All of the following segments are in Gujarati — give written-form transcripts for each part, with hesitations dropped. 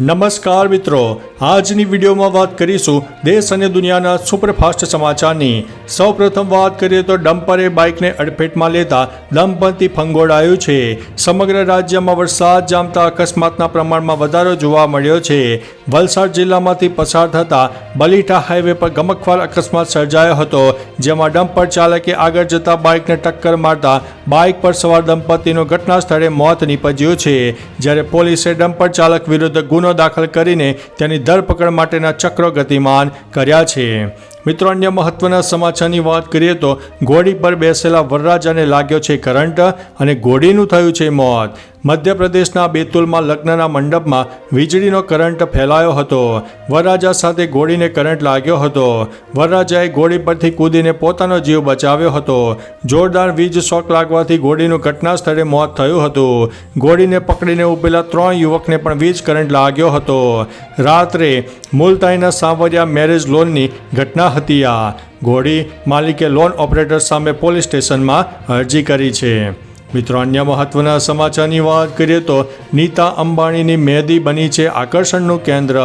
નમસ્કાર મિત્રો, આજની વિડીયોમાં વાત કરીશું દેશ અને દુનિયાના સુપરફાસ્ટ સમાચારની। સૌપ્રથમ વાત કરીએ તો ડમ્પરે બાઇકને અડફેટમાં લેતા દંપતી ફંગોળાયું છે। સમગ્ર રાજ્યમાં વરસાદ જામતા અકસ્માતના પ્રમાણમાં વધારો જોવા મળ્યો છે। વલસાડ જિલ્લામાંથી પસાર થતા બલીઠા હાઈવે પર ગમખ્વાર અકસ્માત સર્જાયો હતો, જેમાં ડમ્પર ચાલકે આગળ જતા બાઇકને ટક્કર મારતા બાઇક પર સવાર દંપતીનું ઘટના સ્થળે મોત નીપજ્યું છે, જ્યારે પોલીસે ડમ્પર ચાલક વિરુદ્ધ ગુનો દાખલ કરીને તેની ધરપકડ માટેના ચક્રો ગતિમાન કર્યા છે। મિત્રો, અન્ય મહત્વના સમાચારની વાત કરીએ તો ઘોડી પર બેસેલા વરરાજાને લાગ્યો છે કરંટ અને ઘોડીનું થયું છે મોત। મધ્યપ્રદેશના બેતુલમાં લગ્નના મંડપમાં વીજળીનો કરંટ ફેલાયો હતો। વરરાજા સાથે ઘોડીને કરંટ લાગ્યો હતો। વરરાજાએ ઘોડી પરથી કૂદીને પોતાનો જીવ બચાવ્યો હતો। જોરદાર વીજ શોક લાગવાથી ઘોડીનું ઘટના સ્થળે મોત થયું હતું। ઘોડીને પકડીને ઉભેલા 3 યુવકને પણ વીજ કરંટ લાગ્યો હતો। રાત્રે મુલતાઈના સાંવરિયા મેરેજ લોનની ઘટના હતી। આ ઘોડી માલિકે લોન ઓપરેટર સામે પોલીસ સ્ટેશનમાં અરજી કરી છે। મિત્રો, અન્ય મહત્વના સમાચારની વાત કરીએ તો નીતા અંબાણીની મહેંદી બની છે આકર્ષણનું કેન્દ્ર।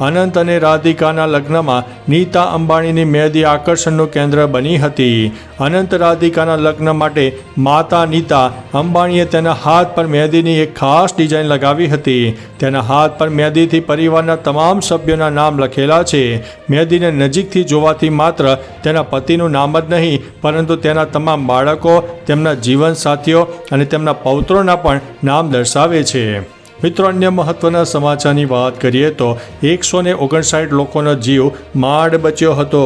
અનંત અને રાધિકાના લગ્નમાં નીતા અંબાણીની મહેંદી આકર્ષણનું કેન્દ્ર બની હતી। અનંત રાધિકાના લગ્ન માટે માતા નીતા અંબાણીએ તેના હાથ પર મહેંદીની એક ખાસ ડિઝાઇન લગાવી હતી। તેના હાથ પર મહેંદીથી પરિવારના તમામ સભ્યોના નામ લખેલા છે। મહેંદીને નજીકથી જોવાથી માત્ર તેના પતિનું નામ જ નહીં, પરંતુ તેના તમામ બાળકો, તેમના જીવનસાથીઓ અને તેમના પૌત્રોના પણ નામ દર્શાવે છે। મિત્રો, અન્ય મહત્વના સમાચારની વાત કરીએ તો 159 લોકોનો જીવ માંડ બચ્યો હતો।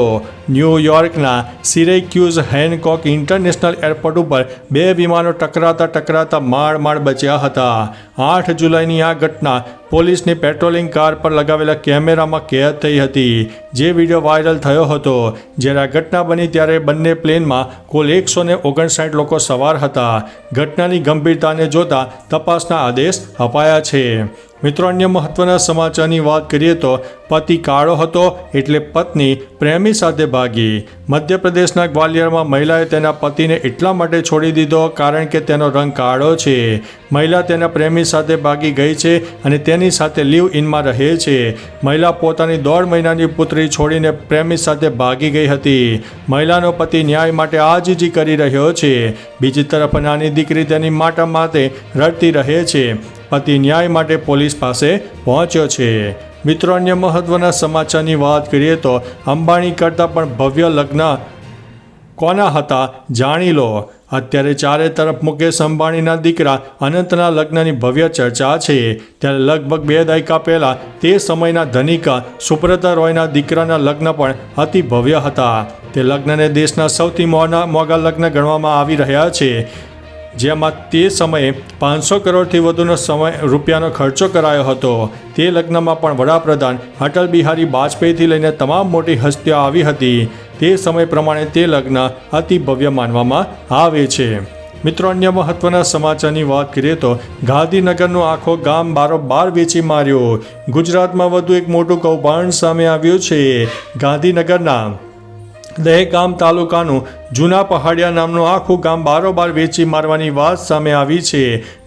ન્યૂયોર્કના સિરેક્યુઝ હેનકોક ઇન્ટરનેશનલ એરપોર્ટ ઉપર 2 વિમાનો ટકરાતા માંડ બચ્યા હતા। 8 જુલાઈની આ ઘટના પોલીસની પેટ્રોલિંગ કાર પર લગાવેલા કેમેરામાં કેદ થઈ હતી, જે વિડીયો વાયરલ થયો હતો। જ્યારે આ ઘટના બની ત્યારે બંને પ્લેનમાં કુલ 159 લોકો સવાર હતા। ઘટનાની ગંભીરતાને જોતા તપાસના આદેશ અપાયા છે। મિત્રો, અન્ય મહત્વના સમાચારની વાત કરીએ તો પતિ કાળો હતો એટલે પત્ની પ્રેમી સાથે ભાગી। મધ્યપ્રદેશના ગ્વાલિયરમાં મહિલાએ તેના પતિને એટલા માટે છોડી દીધો કારણ કે તેનો રંગ કાળો છે। મહિલા તેના પ્રેમી સાથે ભાગી ગઈ છે અને તેની સાથે લીવ ઇનમાં રહે છે। મહિલા પોતાની 1.5 મહિનાની પુત્રી છોડીને પ્રેમી સાથે ભાગી ગઈ હતી। મહિલાનો પતિ ન્યાય માટે આજીજી કરી રહ્યો છે। બીજી તરફ નાની દીકરી તેની માતા માટે રડતી રહે છે। પતિ ન્યાય માટે પોલીસ પાસે પહોંચ્યો છે। મિત્રો, અન્ય મહત્વના સમાચારની વાત કરીએ તો અંબાણી કરતાં પણ ભવ્ય લગ્ન કોના હતા જાણી લો। અત્યારે ચારે તરફ મુકેશ અંબાણીના દીકરા અનંતના લગ્નની ભવ્ય ચર્ચા છે। ત્યારે લગભગ 2 દાયકા પહેલાં તે સમયના ધનિક સુબ્રતા રોયના દીકરાના લગ્ન પણ અતિ ભવ્ય હતા। તે લગ્નને દેશના સૌથી મોંઘા લગ્ન ગણવામાં આવી રહ્યા છે, જેમાં તે સમયે 500 કરોડથી વધુનો રૂપિયાનો ખર્ચો કરાયો હતો। તે લગ્નમાં પણ વડાપ્રધાન અટલ બિહારી વાજપેયીથી લઈને તમામ મોટી હસ્તીઓ આવી હતી। તે સમય પ્રમાણે તે લગ્ન અતિ ભવ્ય માનવામાં આવે છે। મિત્રો, અન્ય મહત્વના સમાચારની વાત કરીએ તો ગાંધીનગરનું આખો ગામ બારોબાર વેચી માર્યો। ગુજરાતમાં વધુ એક મોટું કૌભાંડ સામે આવ્યું છે। ગાંધીનગરના દહેગામ તાલુકાનું જૂના પહાડિયા નામનું આખું ગામ બારોબાર વેચી મારવાની વાત સામે આવી છે।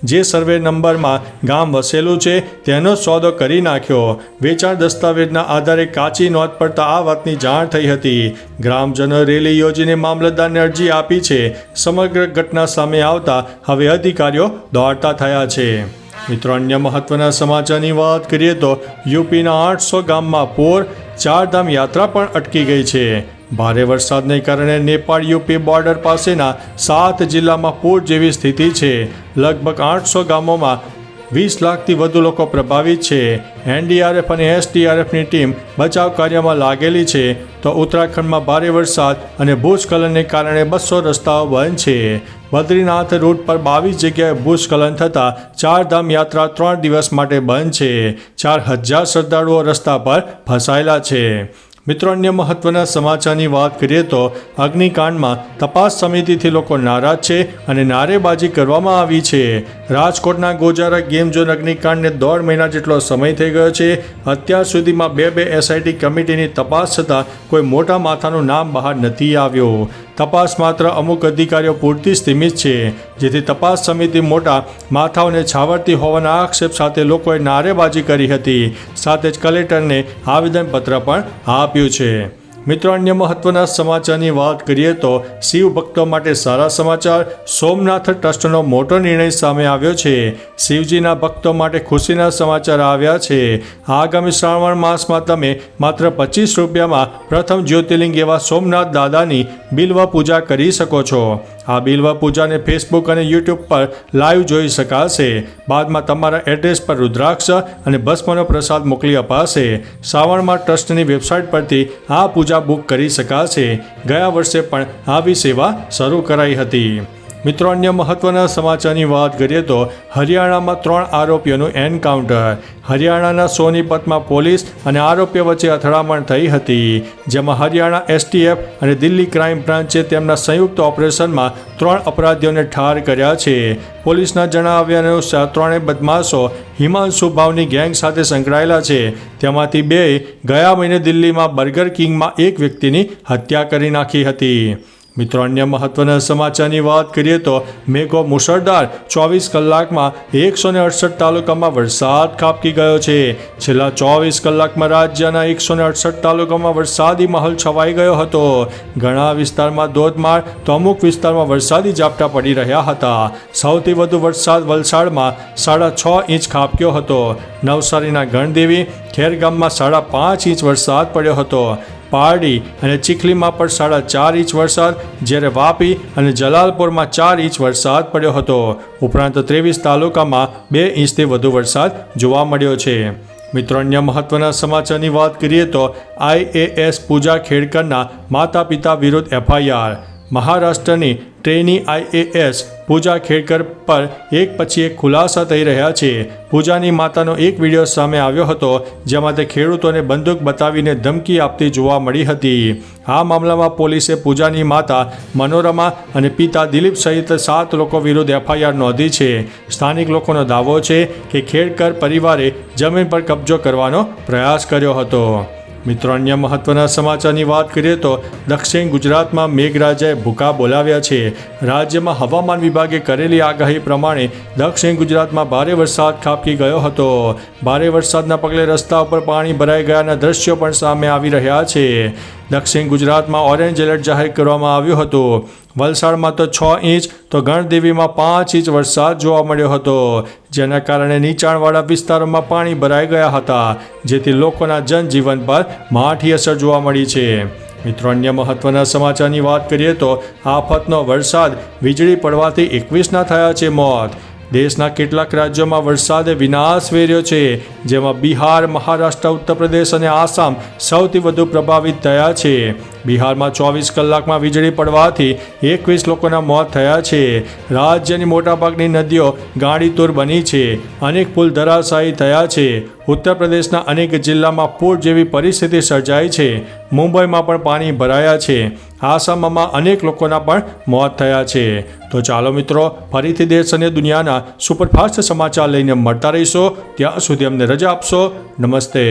જે સર્વે નંબરમાં ગામ વસેલું છે તેનો સોદો કરી નાખ્યો। વેચાણ દસ્તાવેજના આધારે કાચી નોંધ પડતા આ વાતની જાણ થઈ હતી। ગ્રામજનોએ રેલી યોજીને મામલતદારને અરજી આપી છે। સમગ્ર ઘટના સામે આવતા હવે અધિકારીઓ દોડતા થયા છે। મિત્રો, અન્ય મહત્વના સમાચારની વાત કરીએ તો યુપીના 800 ગામમાં પૂર, 4 ધામ યાત્રા પણ અટકી ગઈ છે। ભારે વરસાદને કારણે નેપાળ યુપી બોર્ડર પાસેના 7 જિલ્લામાં પૂર જેવી સ્થિતિ છે। લગભગ 800 ગામોમાં 20 લાખથી વધુ લોકો પ્રભાવિત છે। એનડીઆરએફ અને એસડીઆરએફની ટીમ બચાવ કાર્યમાં લાગેલી છે, તો ઉત્તરાખંડમાં ભારે વરસાદ અને ભૂસ્ખલનને કારણે 200 રસ્તાઓ બંધ છે। બદ્રીનાથ રૂટ પર 22 જગ્યાએ ભૂસ્ખલન થતાં 4 ધામ યાત્રા 3 દિવસ માટે બંધ છે। 4000 શ્રદ્ધાળુઓ રસ્તા પર ફસાયેલા છે। મિત્રો, અન્ય મહત્વના સમાચારની વાત કરીએ તો અગ્નિકાંડમાં તપાસ સમિતિથી લોકો નારાજ છે અને નારેબાજી કરવામાં આવી છે। રાજકોટના ગોજારા ગેમ ઝોન અગ્નિકાંડને 1.5 મહિના જેટલો સમય થઈ ગયો છે। અત્યાર સુધીમાં 2 એસઆઈટી કમિટીની તપાસ છતાં કોઈ મોટા માથાનું નામ બહાર નથી આવ્યું। તપાસ માત્ર અમુક અધિકારીઓ પૂરતી સીમિત છે, જેથી તપાસ સમિતિ મોટા માથાઓને છાવરતી હોવાના આક્ષેપ સાથે લોકોએ નારેબાજી કરી હતી. સાથે જ કલેક્ટરને આવેદનપત્ર પણ આપ્યું છે. મિત્રો, અન્ય મહત્વના સમાચારની વાત કરીએ તો શિવ ભક્તો માટે સારા સમાચાર. સોમનાથ ટ્રસ્ટનો મોટો નિર્ણય સામે આવ્યો છે. શિવજીના ભક્તો માટે ખુશીના સમાચાર આવ્યા છે. આગામી શ્રાવણ માસમાં તમે માત્ર 25 રૂપિયામાં પ્રથમ જ્યોતિર્લિંગ એવા સોમનાથ દાદાની બિલ્વ પૂજા કરી શકો છો. આ બિલ્વ પૂજાને ફેસબુક અને યુટ્યુબ પર લાઈવ જોઈ શકાશે. બાદમાં તમારા એડ્રેસ પર રુદ્રાક્ષ અને ભસ્મનો પ્રસાદ મોકલી અપાશે. શ્રાવણમાં ટ્રસ્ટની વેબસાઇટ પરથી આ પૂજા બુક કરી શકાશે. ગયા વર્ષે પણ આવી સેવા શરૂ કરાઈ હતી. મિત્રો, અન્ય મહત્વના સમાચારની વાત કરીએ તો હરિયાણામાં 3 આરોપીઓનું એન્કાઉન્ટર. હરિયાણાના સોનીપતમાં પોલીસ અને આરોપીઓ વચ્ચે અથડામણ થઈ હતી, જેમાં હરિયાણા એસટીએફ અને દિલ્હી ક્રાઇમ બ્રાન્ચે તેમના સંયુક્ત ઓપરેશનમાં 3 અપરાધીઓને ઠાર કર્યા છે. પોલીસના જણાવ્યા અનુસાર 3 બદમાશો હિમાંશુ ભાવની ગેંગ સાથે સંકળાયેલા છે. તેમાંથી 2 ગયા મહિને દિલ્હીમાં બર્ગર કિંગમાં એક વ્યક્તિની હત્યા કરી નાખી હતી. મિત્રો, અન્ય મહત્વના સમાચારની વાત કરીએ તો મેઘો મુશળધાર 24 કલાકમાં 168 તાલુકામાં વરસાદ ખાબકી ગયો છે. છેલ્લા 24 કલાકમાં રાજ્યના 168 તાલુકામાં વરસાદી માહોલ છવાઈ ગયો હતો. ઘણા વિસ્તારમાં ધોધમાર તો અમુક વિસ્તારમાં વરસાદી ઝાપટા પડી રહ્યા હતા. સૌથી વધુ વરસાદ વલસાડમાં 6.5 ઇંચ ખાબક્યો હતો. નવસારીના ગણદેવી ખેરગામમાં 5.5 ઇંચ વરસાદ પડ્યો હતો. પારડી અને ચીખલીમાં પણ 4.5 ઇંચ વરસાદ, જ્યારે વાપી અને જલાલપુરમાં 4 ઇંચ વરસાદ પડ્યો હતો. ઉપરાંત 23 તાલુકામાં 2 ઇંચથી વધુ વરસાદ જોવા મળ્યો છે. મિત્રો, અન્ય મહત્વના સમાચારની વાત કરીએ તો IAS પૂજા ખેડકરના માતા પિતા વિરુદ્ધ FIR. મહારાષ્ટ્રની ટ્રેની IAS પૂજા ખેડકર પર એક પછી એક ખુલાસા થઈ રહ્યા છે. પૂજાની માતાનો એક વિડીયો સામે આવ્યો હતો, જેમાં તે ખેડૂતોને બંદૂક બતાવીને ધમકી આપતી જોવા મળી હતી. આ મામલામાં પોલીસે પૂજાની માતા મનોરમા અને પિતા દિલીપ સહિત 7 લોકો વિરુદ્ધ FIR નોંધી છે. સ્થાનિક લોકોનો દાવો છે કે ખેડકર પરિવારે જમીન પર કબજો કરવાનો પ્રયાસ કર્યો હતો. મિત્રો, અન્ય મહત્વના સમાચારની વાત કરીએ તો દક્ષિણ ગુજરાતમાં મેઘરાજાએ ભૂકા બોલાવ્યા છે. રાજ્યમાં હવામાન વિભાગે કરેલી આગાહી પ્રમાણે દક્ષિણ ગુજરાતમાં ભારે વરસાદ ખાબકી ગયો હતો. ભારે વરસાદના પગલે રસ્તા ઉપર પાણી ભરાઈ ગયાના દ્રશ્યો પણ સામે આવી રહ્યા છે. દક્ષિણ ગુજરાતમાં ઓરેન્જ એલર્ટ જાહેર કરવામાં આવ્યું હતું. વલસાડમાં તો 6 ઇંચ તો ગણદેવીમાં 5 ઇંચ વરસાદ જોવા મળ્યો હતો, જેના કારણે નીચાણવાળા વિસ્તારોમાં પાણી ભરાઈ ગયા હતા, જેથી લોકોના જનજીવન પર માઠી અસર જોવા મળી છે. મિત્રો, અન્ય મહત્વના સમાચારની વાત કરીએ તો આફતનો વરસાદ, વીજળી પડવાથી 21ના થયા છે મોત. દેશના કેટલાક રાજ્યોમાં વરસાદે વિનાશ વેર્યો છે, જેમાં બિહાર, મહારાષ્ટ્ર, ઉત્તર પ્રદેશ અને આસામ સૌથી વધુ પ્રભાવિત થયા છે. બિહારમાં 24 કલાકમાં વીજળી પડવાથી 21 લોકોના મોત થયા છે. રાજ્યની મોટાભાગની નદીઓ ગાંડીતુર બની છે. અનેક પુલ ધરાશાયી થયા છે. ઉત્તર પ્રદેશના અનેક જિલ્લામાં પૂર જેવી પરિસ્થિતિ સર્જાઈ છે. મુંબઈમાં પણ પાણી ભરાયા છે. આસામમાં અનેક લોકોના પણ મોત થયા છે. તો ચાલો મિત્રો, ફરીથી દેશ અને દુનિયાના સુપરફાસ્ટ સમાચાર લઈને મળતા રહીશો. ત્યાં સુધી અમને રજા આપશો. નમસ્તે.